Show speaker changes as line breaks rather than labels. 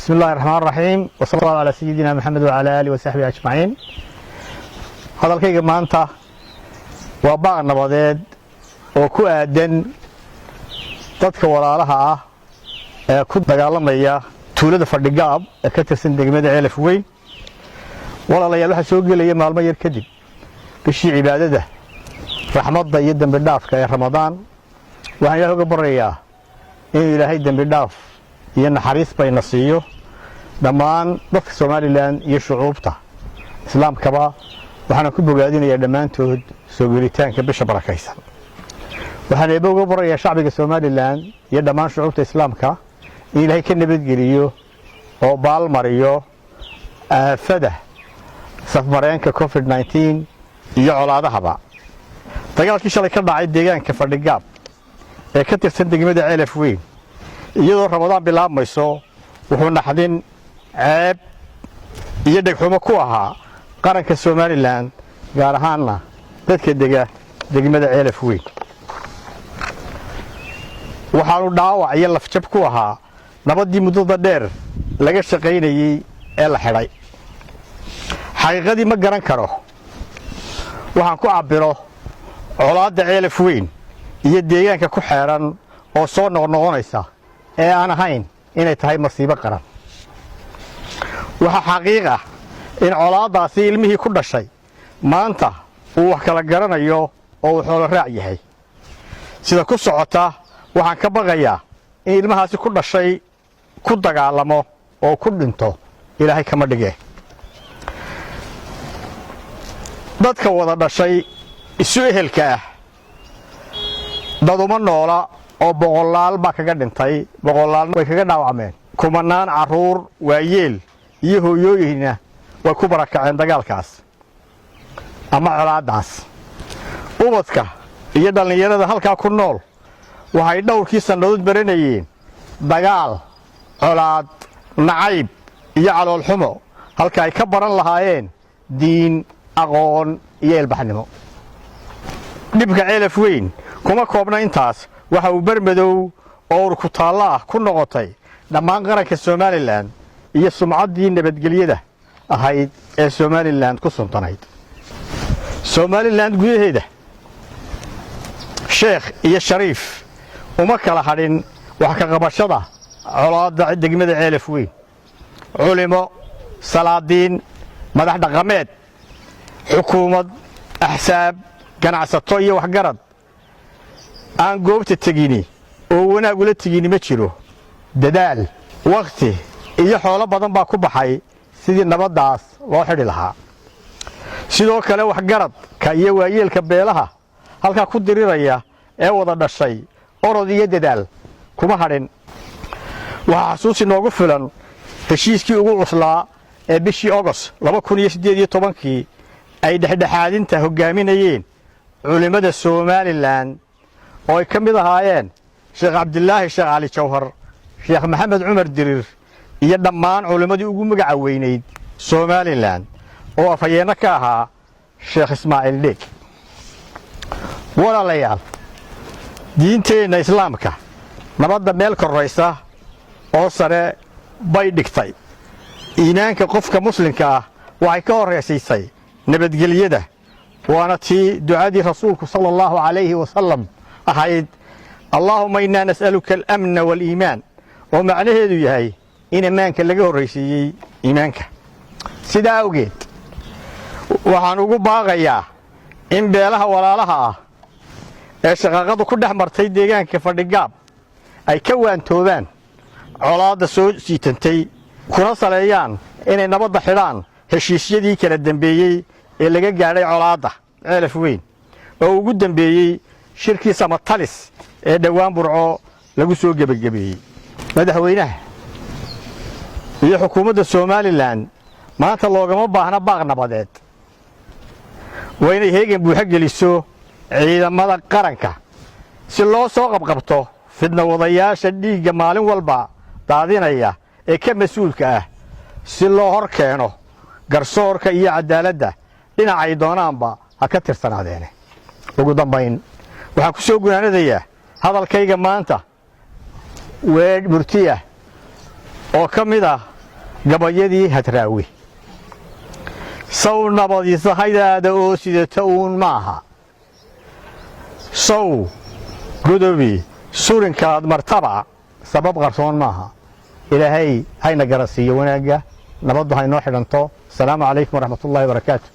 بسم الله الرحمن الرحيم وصلى الله على سيدنا محمد وعلى آله وصحبه أجمعين. هذا الكيك مانتا وباق نبضيد وكو آدن dadka walaalaha ah ee ku dagaalamaya tuulada Fadhigaab ee ka tirsan degmada Ceelaf Weyn walaalayaal waxa soo gelaya maalmo yar kadib bishii cibaadada raxmadda iyo dambi dhaafka ee Ramadaan waxaan Ilaahay uga baryayaa in Ilaahay dambi dhaaf iyo naxariis bayna siiyo dhammaan dadka Soomaaliland iyo shucuubta islaamkaba waxaan ku bogaadinayaa dhammaantood soo gelitaanka bisha barakaysan. waxaan eebo uga barayaa shacbiga Soomaaliland iyo dhammaan shucuubta islaamka in Ilaahay ka nabadgeliyo oo baal mariyo aafada safmareenka COVID-19 iyo colaadahaba. dagaalkii shalay ka dhacay deegaanka Fadhigaab ee ka tirsan degmada Ceelaf Weyn iyadoo Ramadaan bilaabmayso wuxuu naxdin ceeb iyo dhagxumo ku ahaa qaranka Soomaaliland gaar ahaanna dadka degmada Ceelaf Weyn. waxaanu dhaawac iyo lafjab ku ahaa nabadii muddada dheer laga shaqaynayay ee la xidhay. xaqiiqadii ma garan karo waxaan ku cabiro colaadda Ceelaf Weyn iyo deegaanka ku xeeran oo soo noqnoqonaysa ee aan ahayn inay tahay masiibo qaran. waxa xaqiiqa in colaaddaasi ilmihii ku dhashay maanta uu wax kala garanayo oo uu xoolo raac yahay. sida ku socota waxaan ka baqayaa in ilmahaasi ku dhashay ku dagaalamo oo ku dhinto Ilaahay kama dhige. dadka wada dhashay isu ehelka ah dad uma noola oo boqolaal baa kaga dhintay, boqolaalna way kaga dhaawacmeen. kumanaan carruur waayeel iyo hooyooyinna way ku barakaceen dagaalkaas ama colaaddaas. ubadka iyo dhallinyarada halkaa ku nool waxay dhowrkii sannadood baranayeen dagaal, colaad, nacayb iyo calool xumo halka ay ka baran lahaayeen diin, aqoon iyo ilbaxnimo. dhibka Ceelaf Weyn kuma koobna intaas, waxa uu barmadow oo urku taalla ah ku noqotay dhammaan qaranka Soomaaliland iyo sumcaddii nabadgelyada ahayd ee Soomaaliland ku suntanayd. Soomaaliland gudaheeda sheekh iyo shariif uma kala hadhin wax ka qabashada colaadda degmada Ceelaf Weyn. culimo, salaadiin, madax dhaqameed, xukuumad, axsaab, ganacsato iyo waxgarad aan goobta tegini oo wanaag ula tegini ma jiro. dadaal, waqti iyo xoolo badan baa ku baxay sidii nabaddaas loo xidhi lahaa. sidoo kale waxgaradka iyo waayeelka beelaha halkaa ku diriraya ee wada dhashay orod iyo dadaal kuma hadhin. waxaa xasuusi noogu filan heshiiskii ugu cuslaa ee bishii August 2018 ay dhexdhexaadinta hogaaminayeen culimada Soomaaliland oo ay ka mid ahaayeen Sheekh Cabdilaahi Sheekh Cali Jawhar, Sheekh Maxamed Cumar Dirir iyo dhammaan culimadii ugu magaca weynayd Soomaaliland oo afhayeena ka ahaa Sheekh Ismaaciil Dheeg. walaalayaal, diinteena islaamka nabadda meel koraysa oo sare bay dhigtay. iimaanka qofka muslimka ah waxay ka horeysiisay nabadgelyada, waana tii ducadii rasuulku sallallahu alayhi wasallam ahayd Allahumma inna nas'aluka al-amna wal-iimaan, oo macnaheedu yahay in ammaanka laga horeysiiyey iimaanka. sidaa awgeed waxaan ugu baaqayaa in beelaha walaalaha ah ee shaqaaqadu ku dhex martay deegaanka Fadhigaab ay ka waantoobaan colaadda soo siitantay, kuna saleeyaan inay nabadda xidhaan heshiisyadii kala dambeeyey ee laga gaadhay colaadda Ceelaf Weyn oo ugu dambeeyey shirkii Samatalis ee dhawaan Burco lagu soo gebagabeeyey. madaxweynaha iyo xukuumadda Soomaaliland maanta loogama baahna baaq nabadeed. waa inay heegan buuxa geliso ciidamada qaranka si loo soo qabqabto fidna wadayaasha dhiigga maalin walba daadinaya ee ka mas'uulka ah, si loo hor keeno garsoorka iyo cadaaladda dhinacay doonaanba ha ka tirsanaadeen. ugu dambayn waxaan ku soo gunaanadayaa hadalkayga maanta weer murtiya oo ka mid ah gabayadii hadraawi sow nabadiisa haydaada oo sidata uun maaha sow godobi surinkaad martaba sabab qarsoon maaha ilaahay hayna garasiiyo wanaagga nabaddu haynoo xidhanto asalaamu calaykum waraxmatullaahi wabarakaatu